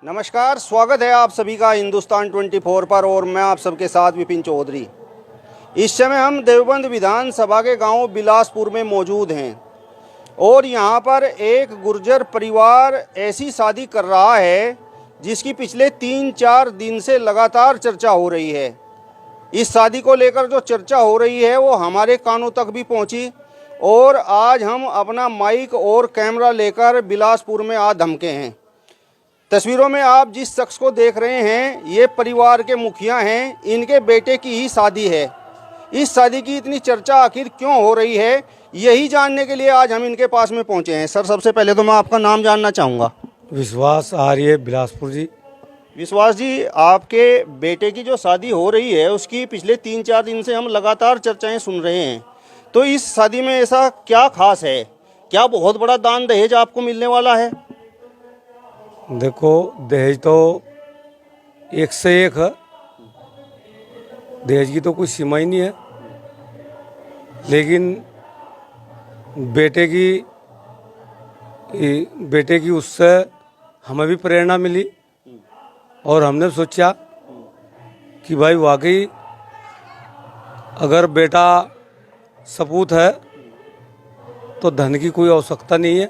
नमस्कार, स्वागत है आप सभी का हिंदुस्तान 24 पर और मैं आप सबके साथ विपिन चौधरी। इस समय हम देवबंद विधानसभा के गांव बिलासपुर में मौजूद हैं और यहां पर एक गुर्जर परिवार ऐसी शादी कर रहा है जिसकी पिछले 3-4 दिन से लगातार चर्चा हो रही है। इस शादी को लेकर जो चर्चा हो रही है वो हमारे कानों तक भी पहुंची और आज हम अपना माइक और कैमरा लेकर बिलासपुर में आ धमके हैं। तस्वीरों में आप जिस शख्स को देख रहे हैं ये परिवार के मुखिया हैं, इनके बेटे की ही शादी है। इस शादी की इतनी चर्चा आखिर क्यों हो रही है, यही जानने के लिए आज हम इनके पास में पहुंचे हैं। सर, सबसे पहले तो मैं आपका नाम जानना चाहूँगा। विश्वास आर्य, बिलासपुर जी। विश्वास जी, आपके बेटे की जो शादी हो रही है उसकी पिछले 3-4 दिन से हम लगातार चर्चाएं सुन रहे हैं, तो इस शादी में ऐसा क्या खास है? क्या बहुत बड़ा दान दहेज आपको मिलने वाला है? देखो, दहेज तो एक से एक है, दहेज की तो कोई सीमा ही नहीं है। लेकिन बेटे की उससे हमें भी प्रेरणा मिली और हमने सोचा कि भाई वाकई अगर बेटा सपूत है तो धन की कोई आवश्यकता नहीं है,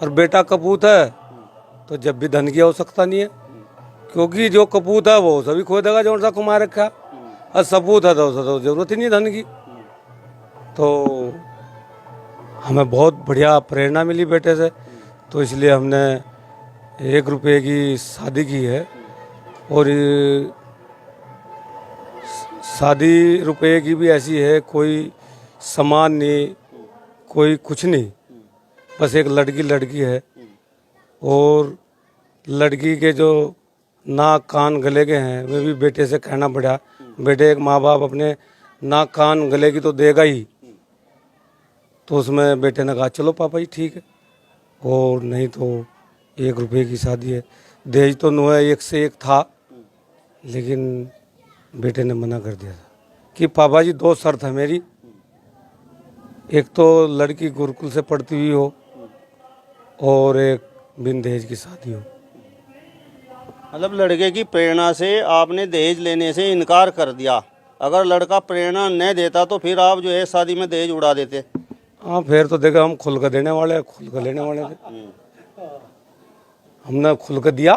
और बेटा कपूत है तो जब भी धन की आवश्यकता नहीं है, क्योंकि जो कपूत है वो सभी खो देगा जो सा कमा रखा है, और सपूत है तो उसे तो जरूरत ही नहीं धन की। तो हमें बहुत बढ़िया प्रेरणा मिली बेटे से, तो इसलिए हमने 1 रुपये की शादी की है। और शादी रुपये की भी ऐसी है, कोई सामान नहीं, कोई कुछ नहीं, बस एक लड़की है। और लड़की के जो नाक कान गले के हैं वे भी बेटे से कहना पड़ा। बेटे, एक माँ बाप अपने नाक कान गले की तो देगा ही, तो उसमें बेटे ने कहा चलो पापा जी ठीक है, और नहीं तो 1 रुपये की शादी है। दहेज तो नो है, एक से एक था, लेकिन बेटे ने मना कर दिया था कि पापा जी 2 शर्त है मेरी, एक तो लड़की गुरुकुल से पढ़ती हुई हो और एक बिन दहेज की शादी हो। मतलब लड़के की प्रेरणा से आपने दहेज लेने से इनकार कर दिया। अगर लड़का प्रेरणा न देता तो फिर आप जो है शादी में दहेज उड़ा देते। हाँ, फिर तो देखा, हम खुल कर देने वाले, खुल कर लेने वाले थे। हमने खुल कर दिया,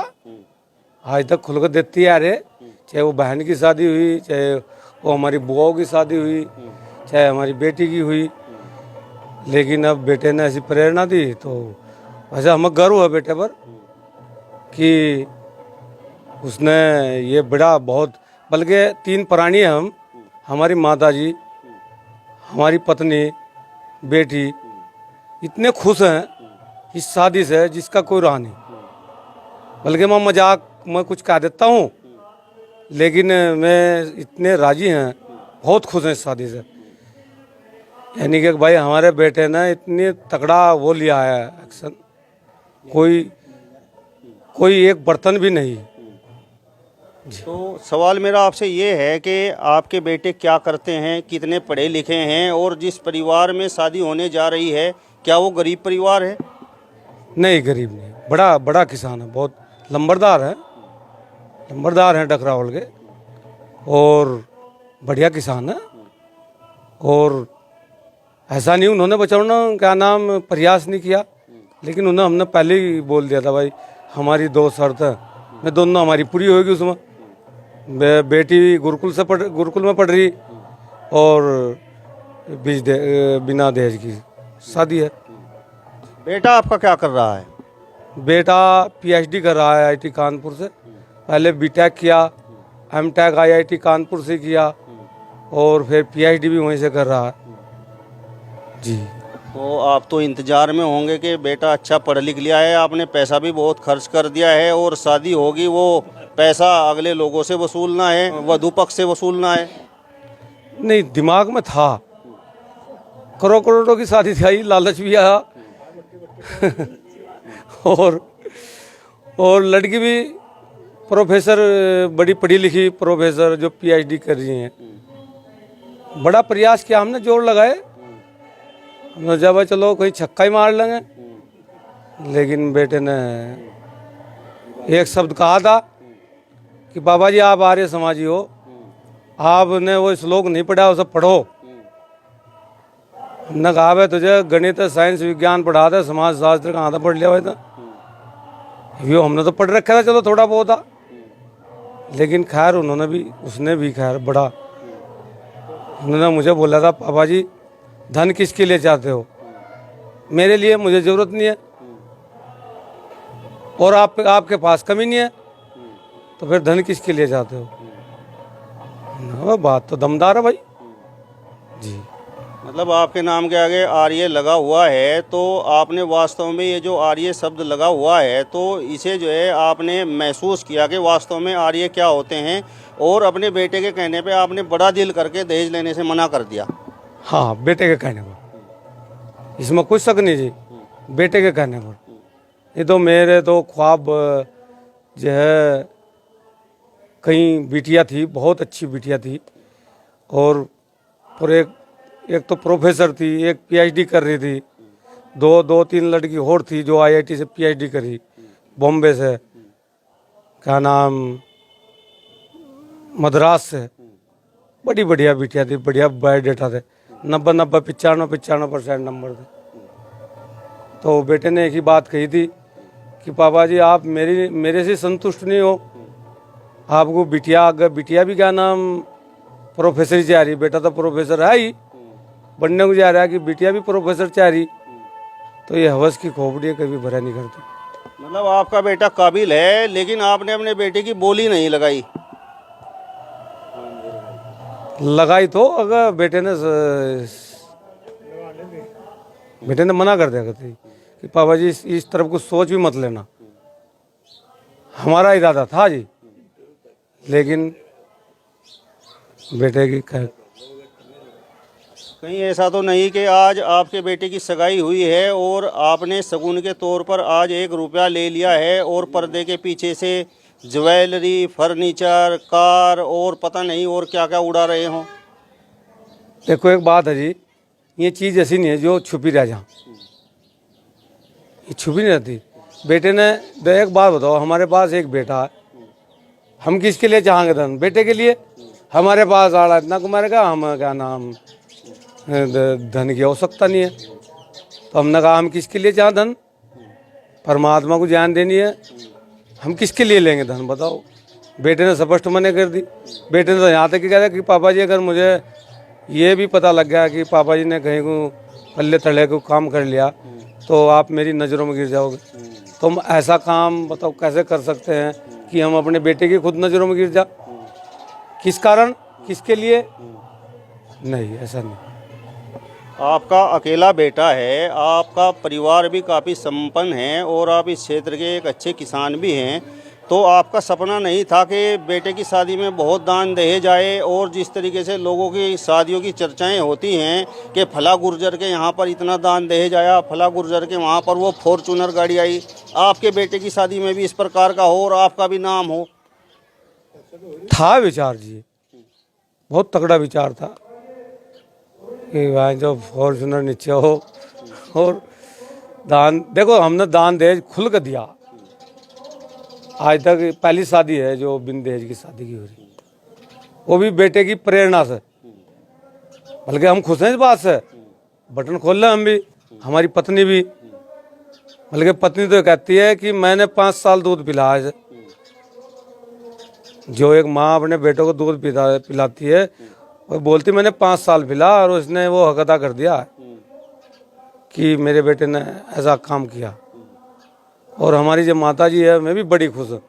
आज तक खुल कर देती है। अरे चाहे वो बहन की शादी हुई, चाहे वो हमारी बुआओं की शादी हुई, चाहे हमारी बेटी की हुई, लेकिन अब बेटे ने ऐसी प्रेरणा दी तो वैसे हमें गर्व है बेटे पर कि उसने ये बड़ा बहुत, बल्कि 3 प्राणी हैं हम, हमारी माता जी, हमारी पत्नी, बेटी, इतने खुश हैं इस शादी से जिसका कोई राह नहीं। बल्कि मैं मजाक में कुछ कह देता हूँ, लेकिन मैं इतने राजी हैं, बहुत खुश हैं इस शादी से। यानी कि भाई हमारे बेटे ने इतनी तगड़ा वो लिया है एक्शन, कोई एक बर्तन भी नहीं। तो सवाल मेरा आपसे ये है कि आपके बेटे क्या करते हैं, कितने पढ़े लिखे हैं, और जिस परिवार में शादी होने जा रही है क्या वो गरीब परिवार है? नहीं, गरीब नहीं, बड़ा किसान है, बहुत लंबरदार हैं डकरावल के, और बढ़िया किसान है। और ऐसा नहीं उन्होंने बचाना क्या नाम प्रयास नहीं किया, लेकिन हमने पहले ही बोल दिया था भाई हमारी 2 शर्त है, मैं दोनों हमारी पूरी होगी। उसमें बेटी गुरुकुल में पढ़ रही और बिना दहेज की शादी है। बेटा आपका क्या कर रहा है? बेटा PhD कर रहा है IIT कानपुर से, पहले BTech किया, MTech IIT कानपुर से किया, और फिर PhD भी वहीं से कर रहा है जी। तो आप तो इंतजार में होंगे कि बेटा अच्छा पढ़ लिख लिया है, आपने पैसा भी बहुत खर्च कर दिया है, और शादी होगी वो पैसा अगले लोगों से वसूलना है, वधू पक्ष से वसूलना है। नहीं, दिमाग में था, करोड़ों की शादी थी, आई लालच भी आया और लड़की भी प्रोफेसर, बड़ी पढ़ी लिखी प्रोफेसर जो PhD कर रही हैं। बड़ा प्रयास किया हमने, जोर लगाए, हमने जब चलो कोई छक्का ही मार लेंगे, लेकिन बेटे ने एक शब्द कहा था कि बाबा जी आप आर्य समाजी हो, आपने वो श्लोक नहीं पढ़ा उसे पढ़ो। हमने कहा भाई तुझे गणित साइंस विज्ञान पढ़ा था, समाज शास्त्र कहाँ था पढ़ लिया हुआ था। यो हमने तो पढ़ रखा था, चलो थोड़ा बहुत था, लेकिन खैर उसने भी खैर बड़ा, उन्होंने मुझे बोला था पापा जी धन किसके लिए चाहते हो, मेरे लिए, मुझे ज़रूरत नहीं है और आपके पास कमी नहीं है, तो फिर धन किसके लिए चाहते हो। वो बात तो दमदार है भाई जी। मतलब आपके नाम के आगे आर्य लगा हुआ है, तो आपने वास्तव में ये जो आर्य शब्द लगा हुआ है, तो इसे जो है आपने महसूस किया कि वास्तव में आर्य क्या होते हैं, और अपने बेटे के कहने पे आपने बड़ा दिल करके दहेज लेने से मना कर दिया। हाँ, बेटे के कहने पर, इसमें कुछ शक नहीं जी, बेटे के कहने पर। ये तो मेरे तो ख्वाब जो है, कई बिटिया थी, बहुत अच्छी बिटिया थी, और एक तो प्रोफेसर थी, एक पीएचडी कर रही थी, दो तीन लड़की और थी जो आईआईटी से पीएचडी करी, बॉम्बे से, क्या नाम, मद्रास से, बड़ी बढ़िया बिटिया थी, बढ़िया बायोडेटा थे, 95% नंबर थे। तो बेटे ने एक ही बात कही थी कि पापा जी आप मेरे से संतुष्ट नहीं हो, आपको बिटिया भी क्या नाम प्रोफेसर चाह रही, बेटा तो प्रोफेसर है ही, बनने को जा रहा है कि बिटिया भी प्रोफेसर चाह रही, तो ये हवस की खोपड़ी कभी भरा नहीं करती। मतलब आपका बेटा काबिल है, लेकिन आपने अपने बेटे की बोली नहीं लगाई। लगाई तो अगर बेटे ने मना कर दिया करती कि पापा जी इस तरफ कुछ सोच भी मत लेना, हमारा इरादा था जी, लेकिन बेटे की कहीं ऐसा तो नहीं कि आज आपके बेटे की सगाई हुई है और आपने शगुन के तौर पर आज 1 रुपया ले लिया है और पर्दे के पीछे से ज्वेलरी, फर्नीचर, कार और पता नहीं और क्या क्या उड़ा रहे हों। देखो एक बात है जी, ये चीज़ ऐसी नहीं है जो छुपी रह जाए, ये छुपी नहीं रहती। बेटे ने, एक बात बताओ, हमारे पास एक बेटा है, हम किसके लिए चाहेंगे धन, बेटे के लिए। हमारे पास आड़ा इतना कुमारेगा, हम क्या नाम धन की आवश्यकता नहीं है, तो हमने कहा हम किसके लिए चाहें धन, परमात्मा को जान देनी है, हम किसके लिए लेंगे धन बताओ। बेटे ने स्पष्ट मना कर दी। बेटे ने तो यहाँ तक कह दिया कि पापा जी अगर मुझे ये भी पता लग गया कि पापा जी ने कहीं को पल्ले तले को काम कर लिया तो आप मेरी नज़रों में गिर जाओगे। तो हम ऐसा काम बताओ कैसे कर सकते हैं कि हम अपने बेटे की खुद नज़रों में गिर जा, किस कारण, किसके लिए, नहीं, ऐसा नहीं। आपका अकेला बेटा है, आपका परिवार भी काफ़ी संपन्न है और आप इस क्षेत्र के एक अच्छे किसान भी हैं, तो आपका सपना नहीं था कि बेटे की शादी में बहुत दान दहेज आए, और जिस तरीके से लोगों की शादियों की चर्चाएं होती हैं कि फला गुर्जर के यहाँ पर इतना दान दहेज आया, फला गुर्जर के वहाँ पर वो फॉर्चूनर गाड़ी आई, आपके बेटे की शादी में भी इस प्रकार का हो और आपका भी नाम हो? था विचार जी, बहुत तगड़ा विचार था कि भाई जो फॉर्चूनर नीचे हो, और दान, देखो हमने दान दहेज खुल कर दिया। आज तक पहली शादी है जो बिन दहेज की शादी की हो रही, वो भी बेटे की प्रेरणा से, बल्कि हम खुश हैं इस बात से, बटन खोल रहे हम भी, हमारी पत्नी भी, बल्कि पत्नी तो कहती है कि मैंने 5 साल दूध पिलाया है। जो एक माँ अपने बेटों को दूध पिलाती है, वो बोलती मैंने 5 साल पिला, और उसने वो हक अदा कर दिया कि मेरे बेटे ने ऐसा काम किया। और हमारी जो माता जी है, मैं भी बड़ी खुश हूँ।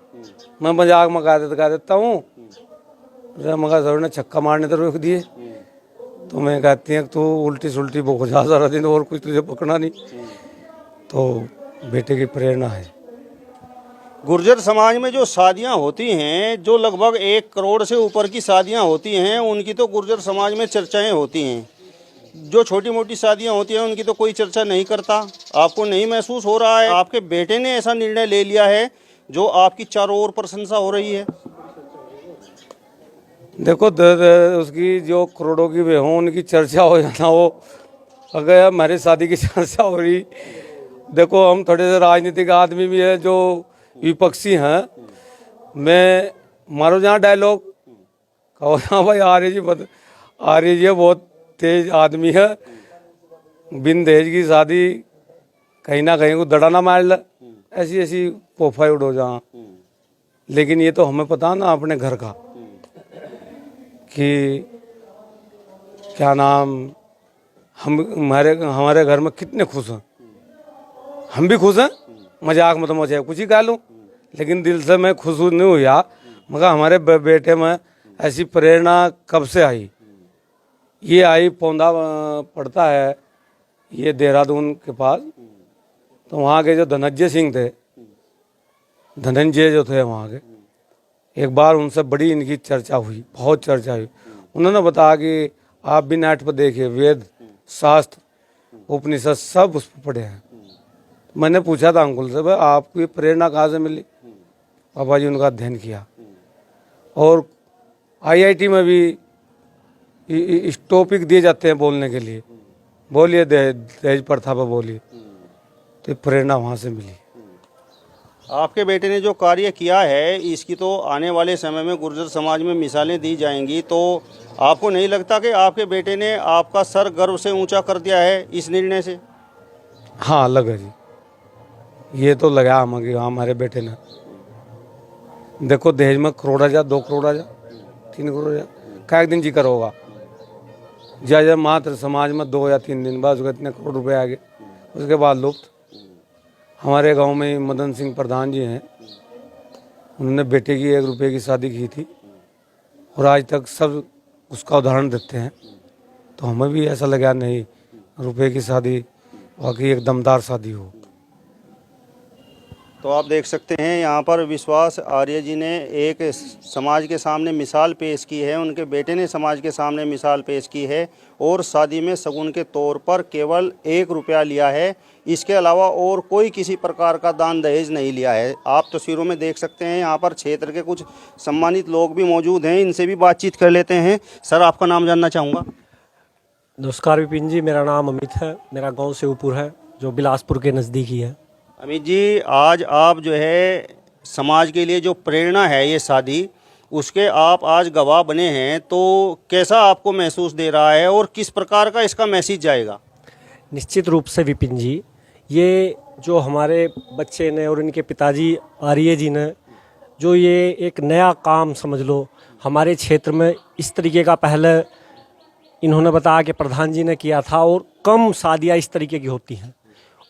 मैं मजाक में कह देता हूँ, मगर सर ने छक्का मारने तो रोक दिए, तो मैं कहती हैं तू उल्टी सुल्टी वो हो जा सारा दिन, और कुछ तुझे पकड़ा नहीं। तो बेटे की प्रेरणा है। गुर्जर समाज में जो शादियां होती हैं, जो लगभग 1 करोड़ से ऊपर की शादियां होती हैं, उनकी तो गुर्जर समाज में चर्चाएं होती हैं। जो छोटी मोटी शादियां होती हैं उनकी तो कोई चर्चा नहीं करता। आपको नहीं महसूस हो रहा है आपके बेटे ने ऐसा निर्णय ले लिया है जो आपकी चारों ओर प्रशंसा हो रही है? देखो उसकी जो करोड़ों की वे हों, उनकी चर्चा हो जाना, वो अगर हमारी शादी की चर्चा हो रही, देखो हम थोड़े से राजनीतिक आदमी भी है जो विपक्षी हैं। मैं मारो जहाँ डायलॉग कहो हाँ भाई आर्य जी बहुत तेज आदमी है, बिन दहेज की शादी कहीं ना कहीं को दड़ा ना मार ले, ऐसी ऐसी पोफा उड़ो जहाँ। लेकिन ये तो हमें पता ना अपने घर का कि क्या नाम, हम हमारे घर में कितने खुश हैं, हम भी खुश हैं। मजाक मत मचे कुछ ही कह लूँ, लेकिन दिल से मैं खुश नहीं हुआ। मगर हमारे बेटे में ऐसी प्रेरणा कब से आई? ये आई पौंदा पड़ता है ये देहरादून के पास, तो वहाँ के जो धनंजय सिंह थे, धनंजय जो थे वहाँ के, एक बार उनसे बड़ी इनकी चर्चा हुई, बहुत चर्चा हुई। उन्होंने बताया कि आप भी नेट पर देखिए, वेद शास्त्र उपनिषद सब उस पर पढ़े हैं। मैंने पूछा था अंकुल से, भाई आपको ये प्रेरणा कहाँ से मिली? पापा जी उनका अध्ययन किया। और आईआईटी में भी इस टॉपिक दिए जाते हैं बोलने के लिए, बोलिए दहेज प्रथा पर बोलिए, तो प्रेरणा वहाँ से मिली। आपके बेटे ने जो कार्य किया है इसकी तो आने वाले समय में गुर्जर समाज में मिसालें दी जाएंगी, तो आपको नहीं लगता कि आपके बेटे ने आपका सर गर्व से ऊंचा कर दिया है इस निर्णय से? हाँ लगा जी, ये तो लगा हमें, हमारे बेटे ने देखो दहेज में करोड़ जा, 2 करोड़ जा, 3 करोड़ जा, क्या एक दिन जिक्र होगा? जब मात्र समाज में 2 या 3 दिन बाद उसके इतने करोड़ रुपए आ गए, उसके बाद लुप्त। हमारे गांव में मदन सिंह प्रधान जी हैं, उन्होंने बेटे की 1 रुपये की शादी की थी और आज तक सब उसका उदाहरण देते हैं। तो हमें भी ऐसा लगा नहीं, रुपये की शादी वाकई एक दमदार शादी हो। तो आप देख सकते हैं यहाँ पर विश्वास आर्य जी ने एक समाज के सामने मिसाल पेश की है, उनके बेटे ने समाज के सामने मिसाल पेश की है और शादी में शगुन के तौर पर केवल 1 रुपया लिया है, इसके अलावा और कोई किसी प्रकार का दान दहेज नहीं लिया है। आप तस्वीरों में देख सकते हैं यहाँ पर क्षेत्र के कुछ सम्मानित लोग भी मौजूद हैं, इनसे भी बातचीत कर लेते हैं। सर आपका नाम जानना चाहूँगा। नमस्कार विपिन जी, मेरा नाम अमित है, मेरा गांव सेवपुर है जो बिलासपुर के नज़दीक ही है। अमित जी, आज आप जो है समाज के लिए जो प्रेरणा है ये शादी, उसके आप आज गवाह बने हैं, तो कैसा आपको महसूस दे रहा है और किस प्रकार का इसका मैसेज जाएगा? निश्चित रूप से विपिन जी, ये जो हमारे बच्चे ने और इनके पिताजी आर्य जी ने जो ये एक नया काम समझ लो हमारे क्षेत्र में इस तरीके का पहले इन्होंने बताया कि प्रधान जी ने किया था, और कम शादियाँ इस तरीके की होती हैं।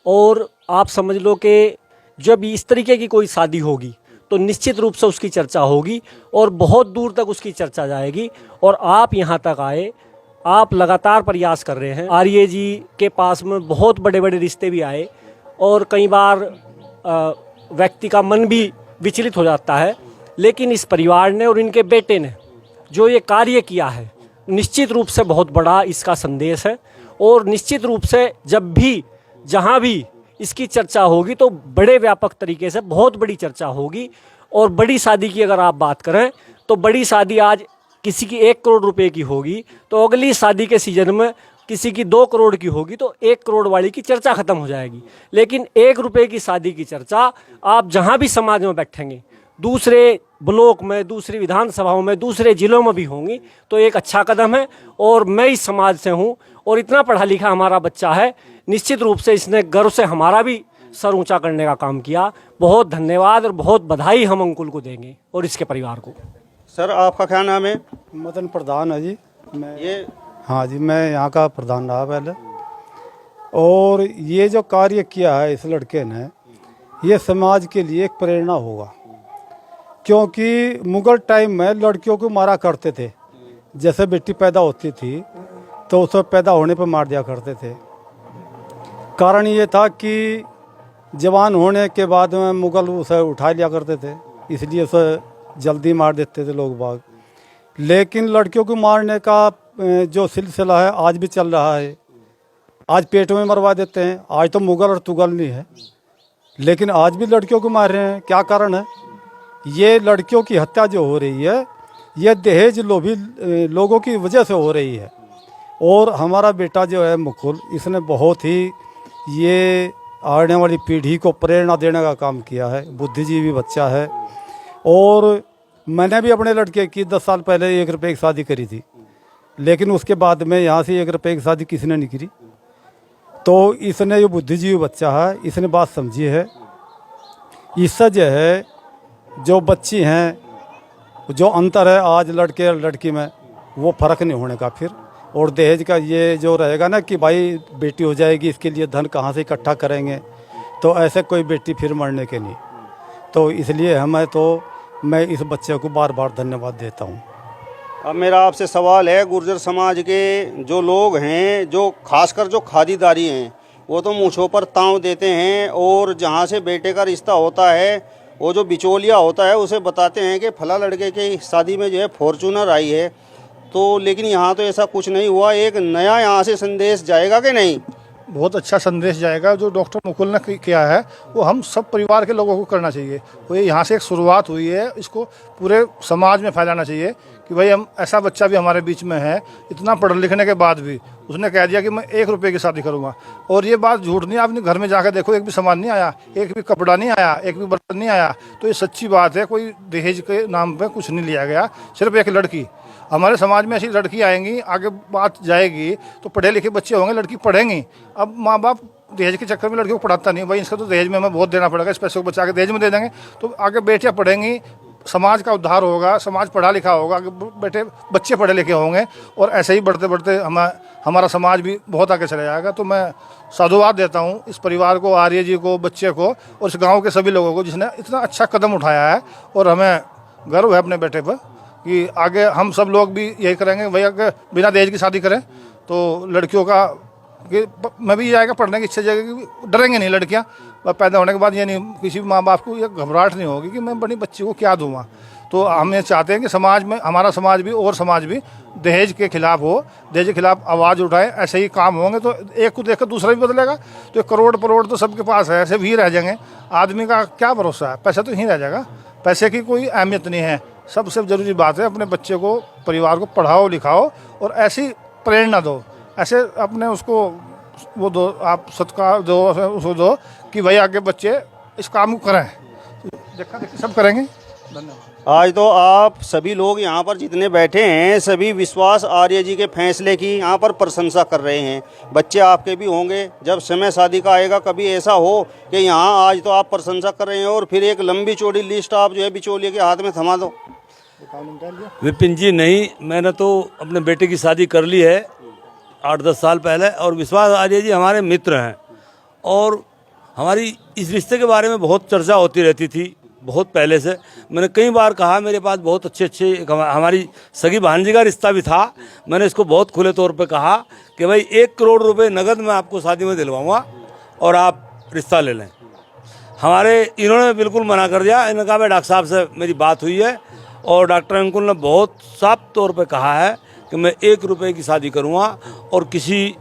और आप समझ लो कि जब इस तरीके की कोई शादी होगी तो निश्चित रूप से उसकी चर्चा होगी और बहुत दूर तक उसकी चर्चा जाएगी। और आप यहाँ तक आए, आप लगातार प्रयास कर रहे हैं। आर्य जी के पास में बहुत बड़े बड़े रिश्ते भी आए और कई बार व्यक्ति का मन भी विचलित हो जाता है, लेकिन इस परिवार ने और इनके बेटे ने जो ये कार्य किया है निश्चित रूप से बहुत बड़ा इसका संदेश है। और निश्चित रूप से जब भी जहाँ भी इसकी चर्चा होगी तो बड़े व्यापक तरीके से बहुत बड़ी चर्चा होगी। और बड़ी शादी की अगर आप बात करें तो बड़ी शादी आज किसी की 1 करोड़ रुपए की होगी, तो अगली शादी के सीजन में किसी की 2 करोड़ की होगी, तो 1 करोड़ वाली की चर्चा खत्म हो जाएगी। लेकिन 1 रुपए की शादी की चर्चा आप जहाँ भी समाज में बैठेंगे, दूसरे ब्लॉक में, दूसरी विधानसभाओं में, दूसरे जिलों में भी होंगी, तो एक अच्छा कदम है। और मैं इस समाज से हूँ और इतना पढ़ा लिखा हमारा बच्चा है, निश्चित रूप से इसने गर्व से हमारा भी सर ऊंचा करने का काम किया। बहुत धन्यवाद और बहुत बधाई हम अंकुल को देंगे और इसके परिवार को। सर आपका क्या नाम है? मदन प्रधान है जी। मैं ये हाँ जी, मैं यहाँ का प्रधान रहा पहले। और ये जो कार्य किया है इस लड़के ने, ये समाज के लिए एक प्रेरणा होगा, क्योंकि मुगल टाइम में लड़कियों को मारा करते थे। जैसे बेटी पैदा होती थी तो उसे पैदा होने पर मार दिया करते थे। कारण ये था कि जवान होने के बाद में मुगल उसे उठा लिया करते थे, इसलिए उसे जल्दी मार देते थे लोग बाग। लेकिन लड़कियों को मारने का जो सिलसिला है आज भी चल रहा है। आज पेट में मरवा देते हैं। आज तो मुगल और तुगल नहीं है, लेकिन आज भी लड़कियों को मार रहे हैं। क्या कारण है? ये लड़कियों की हत्या जो हो रही है, ये दहेज लोभी लोगों की वजह से हो रही है। और हमारा बेटा जो है मुकुल, इसने बहुत ही ये आने वाली पीढ़ी को प्रेरणा देने का काम किया है। बुद्धिजीवी बच्चा है। और मैंने भी अपने लड़के की 10 साल पहले 1 रुपये की शादी करी थी, लेकिन उसके बाद में यहाँ से 1 रुपये की शादी किसी ने नहीं करी। तो इसने जो बुद्धिजीवी बच्चा है, इसने बात समझी है। इससे जो है जो बच्ची हैं, जो अंतर है आज लड़के और लड़की में, वो फ़र्क नहीं होने का फिर। और दहेज का ये जो रहेगा ना कि भाई बेटी हो जाएगी, इसके लिए धन कहाँ से इकट्ठा करेंगे, तो ऐसे कोई बेटी फिर मरने के नहीं। तो इसलिए मैं इस बच्चे को बार बार धन्यवाद देता हूँ। अब मेरा आपसे सवाल है, गुर्जर समाज के जो लोग हैं, जो खासकर जो खादीदारी हैं, वो तो मूँछों पर ताव देते हैं और जहाँ से बेटे का रिश्ता होता है, वो जो बिचौलिया होता है उसे बताते हैं कि फला लड़के की शादी में जो है फॉर्चूनर आई है। तो लेकिन यहाँ तो ऐसा कुछ नहीं हुआ। एक नया यहाँ से संदेश जाएगा कि नहीं? बहुत अच्छा संदेश जाएगा। जो डॉक्टर मुकुल ने किया है वो हम सब परिवार के लोगों को करना चाहिए। वो यहाँ से एक शुरुआत हुई है, इसको पूरे समाज में फैलाना चाहिए कि भाई हम ऐसा बच्चा भी हमारे बीच में है, इतना पढ़ लिखने के बाद भी उसने कह दिया कि मैं 1 रुपये की शादी करूँगा। और ये बात झूठ नहीं, आपने घर में जाकर देखो, एक भी सामान नहीं आया, एक भी कपड़ा नहीं आया, एक भी बर्तन नहीं आया। तो ये सच्ची बात है, कोई दहेज के नाम पर कुछ नहीं लिया गया। सिर्फ एक लड़की, हमारे समाज में ऐसी लड़की आएंगी, आगे बात जाएगी तो पढ़े लिखे बच्चे होंगे, लड़की पढ़ेंगी। अब माँ बाप दहेज के चक्कर में लड़कियों को पढ़ाता नहीं, भाई इसका तो दहेज में हमें बहुत देना पड़ेगा, इस पैसे को बचा के दहेज में दे देंगे तो आगे बेटियाँ पढ़ेंगी, समाज का उद्धार होगा, समाज पढ़ा लिखा होगा, आगे बच्चे पढ़े लिखे होंगे और ऐसे ही बढ़ते बढ़ते हमारा समाज भी बहुत आगे चला जाएगा। तो मैं साधुवाद देता हूँ इस परिवार को, आर्य जी को, बच्चे को और इस गाँव के सभी लोगों को जिसने इतना अच्छा कदम उठाया है। और हमें गर्व है अपने बेटे पर कि आगे हम सब लोग भी यही करेंगे, भैया अगर बिना दहेज की शादी करें तो लड़कियों का कि मैं भी जाएगा पढ़ने की इच्छा जाएगी, डरेंगे नहीं लड़कियां पैदा होने के बाद। ये नहीं, किसी माँ बाप को ये घबराहट नहीं होगी कि मैं बड़ी बच्ची को क्या दूंगा। तो हम ये चाहते हैं कि समाज में, हमारा समाज भी और समाज भी दहेज के खिलाफ हो, दहेज के खिलाफ आवाज़ उठाए। ऐसे ही काम होंगे तो एक को देखकर दूसरा भी बदलेगा। तो करोड़ करोड़ तो सबके पास है, ऐसे भी रह जाएंगे। आदमी का क्या भरोसा है, पैसा तो यहीं रह जाएगा, पैसे की कोई अहमियत नहीं है। सबसे ज़रूरी बात है अपने बच्चे को, परिवार को पढ़ाओ लिखाओ और ऐसी प्रेरणा दो, ऐसे अपने उसको वो दो, आप सत्कार दो उसको दो कि भाई आगे बच्चे इस काम को करें। देखा देखी सब करेंगे। धन्यवाद। आज तो आप सभी लोग यहाँ पर जितने बैठे हैं, सभी विश्वास आर्य जी के फैसले की यहाँ पर प्रशंसा कर रहे हैं। बच्चे आपके भी होंगे, जब समय शादी का आएगा कभी ऐसा हो कि यहाँ आज तो आप प्रशंसा कर रहे हैं और फिर एक लंबी चौड़ी लिस्ट आप जो है बिचौलिए के हाथ में थमा दो। विपिन जी, नहीं, मैंने तो अपने बेटे की शादी कर ली है 8-10 साल पहले। और विश्वास आर्य जी हमारे मित्र हैं और हमारी इस रिश्ते के बारे में बहुत चर्चा होती रहती थी बहुत पहले से। मैंने कई बार कहा, मेरे पास बहुत अच्छे हमारी सगी भांजी का रिश्ता भी था। मैंने इसको बहुत खुले तौर पे कहा कि भाई 1 करोड़ रुपए नगद मैं आपको शादी में दिलवाऊंगा और आप रिश्ता ले लें। इन्होंने बिल्कुल मना कर दिया। इन्होंने कहा भाई डॉक्टर साहब से मेरी बात हुई है और डॉक्टर अंकुल ने बहुत साफ तौर पे कहा है कि मैं 1 रुपये की शादी करूँगा और किसी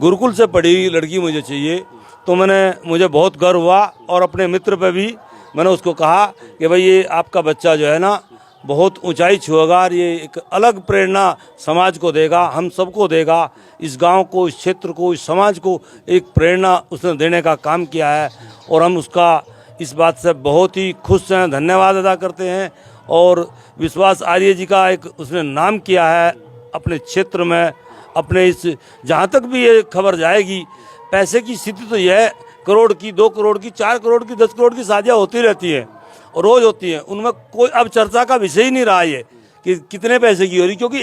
गुरुकुल से पढ़ी हुई लड़की मुझे चाहिए। तो मुझे बहुत गर्व हुआ और अपने मित्र पे भी मैंने उसको कहा कि भाई ये आपका बच्चा जो है ना बहुत ऊंचाई छुएगा और ये एक अलग प्रेरणा समाज को देगा, हम सबको देगा, इस गांव को, इस क्षेत्र को, इस समाज को एक प्रेरणा उसने देने का काम किया है। और हम उसका इस बात से बहुत ही खुश हैं, धन्यवाद अदा करते हैं। और विश्वास आर्य जी का एक उसने नाम किया है अपने क्षेत्र में, अपने इस, जहाँ तक भी ये खबर जाएगी, पैसे की स्थिति तो यह 1 करोड़ की, 2 करोड़ की, 4 करोड़ की, 10 करोड़ की शादियाँ होती रहती हैं और रोज़ होती हैं। उनमें कोई अब चर्चा का विषय ही नहीं रहा ये कि कितने पैसे की हो रही, क्योंकि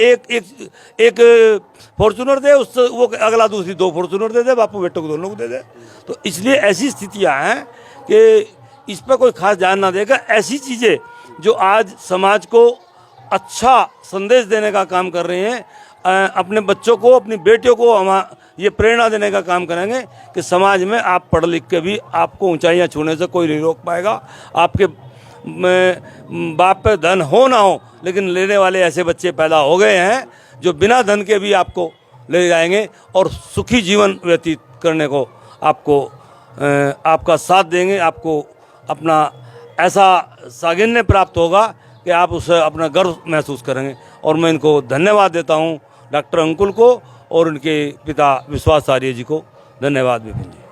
एक फॉर्चूनर दे, उससे वो अगला दूसरी 2 फॉर्चूनर दे दे, बापू बेटों को दोनों को दे दे। तो इसलिए ऐसी स्थितियाँ हैं कि इस पर कोई खास ध्यान ना देगा। ऐसी चीज़ें जो आज समाज को अच्छा संदेश देने का काम कर रहे हैं, अपने बच्चों को, अपनी बेटियों को हम ये प्रेरणा देने का काम करेंगे कि समाज में आप पढ़ लिख के भी आपको ऊंचाइयां छूने से कोई नहीं रोक पाएगा। आपके बाप पे धन हो ना हो, लेकिन लेने वाले ऐसे बच्चे पैदा हो गए हैं जो बिना धन के भी आपको ले जाएंगे और सुखी जीवन व्यतीत करने को आपका साथ देंगे। आपको अपना ऐसा सागिन्य प्राप्त होगा कि आप उसे अपना गर्व महसूस करेंगे। और मैं इनको धन्यवाद देता हूँ, डॉक्टर अंकुल को और उनके पिता विश्वास आर्य जी को। धन्यवाद विपिन जी।